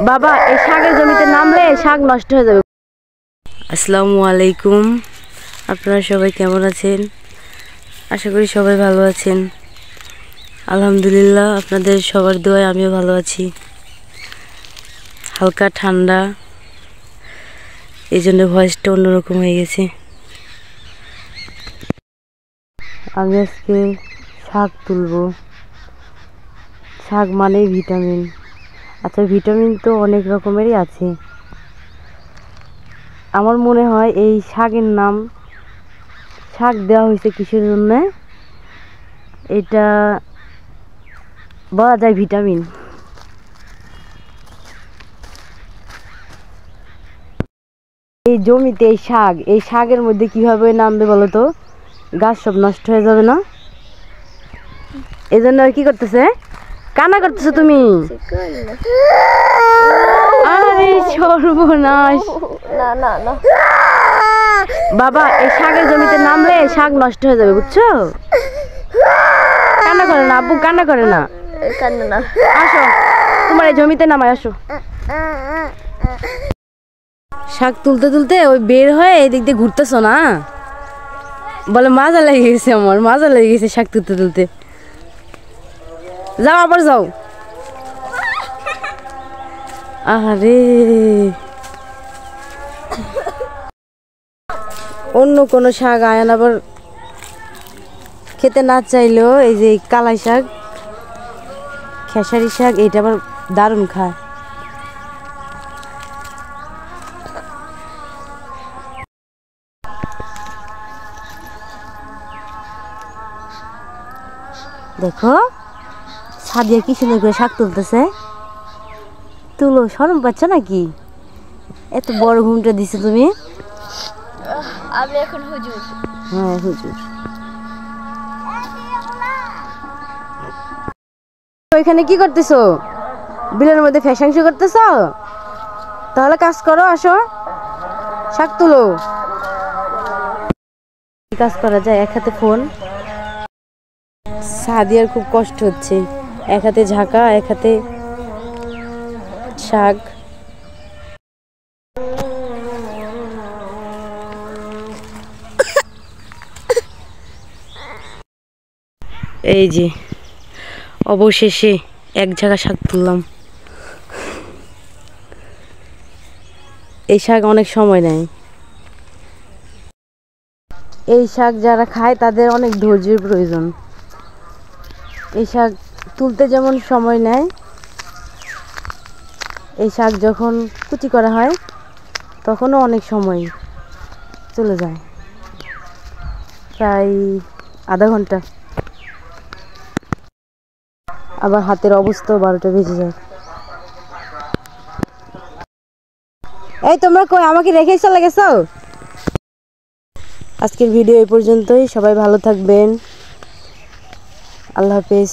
বাবা এই শাকের জমিতে নামলে শাক নষ্ট হয়ে যাবে। আসসালামু আলাইকুম, আপনারা সবাই কেমন আছেন? আশা করি সবাই ভালো আছেন। আলহামদুলিল্লাহ, আপনাদের সবার দোয়ায় আমিও ভালো আছি। হালকা ঠান্ডা, এই জন্য ভয়েসটা অন্যরকম হয়ে গেছে। আমি আজকে শাক তুলবো। শাক মানেই ভিটামিন। আচ্ছা, ভিটামিন তো অনেক রকমেরই আছে। আমার মনে হয় এই শাকের নাম শাক দেওয়া হয়েছে কিসের জন্য, এটা বলা যায় ভিটামিন। এই জমিতে এই শাকের মধ্যে কিভাবে নামবে বলো তো? গাছ সব নষ্ট হয়ে যাবে না? এই জন্য কি করতেছে? কান্না করতেছো তুমি? আরে সর্বনাশ! বাবা এই শাকের জমিতে নামলে শাক নষ্ট হয়ে যাবে, বুঝছো? কান্না করে না আব্বু, কান্না করে না। আসো, তোমার এই জমিতে নামাই, আসো। শাক তুলতে তুলতে ওই বের হয়ে এদিক দিয়ে ঘুরতেছো না? বলে মজা লেগে গেছে, আমার মজা লেগে গেছে শাক তুলতে তুলতে। যাও, আবার যাও। আরে অন্য কোনো শাক আয়ান আবার খেতে না চাইলেও এই যে কালাই শাক, খেসারি শাক, এটা আবার দারুণ খায়। দেখো সাদিয়া কি সুন্দর করে শাক তুলতেছে। তুলো, শরম পাচ্ছ নাকি? এত বড় ঘুমটা দিছো তুমি। আমি এখন হুজুর। হ্যাঁ হুজুর। ওইখানে কি করতেছো? বিলের মধ্যে ফ্যাশন শো করতেছো? তাহলে কাজ করো, আসো শাক তুলো। কাজ করা যায়, এক হাতে ফোন। সাদিয়ার খুব কষ্ট হচ্ছে, এক হাতে ঝাঁকা, এক হাতে শাক। এই যে অবশেষে এক ঝাঁকা শাক তুললাম। এই শাক অনেক সময় নেয়। এই শাক যারা খায় তাদের অনেক ধৈর্যের প্রয়োজন। এই শাক তুলতে যেমন সময় নেয়, এই শাক যখন কুচি করা হয় তখনও অনেক সময় চলে যায়, প্রায় আধা ঘন্টা। আবার হাতের অবস্থা 12টা বেজে যায়। এই তোমরা কই, আমাকে রেখে চলে গেছো? আজকের ভিডিও এই পর্যন্তই। সবাই ভালো থাকবেন। আল্লাহ হাফেজ।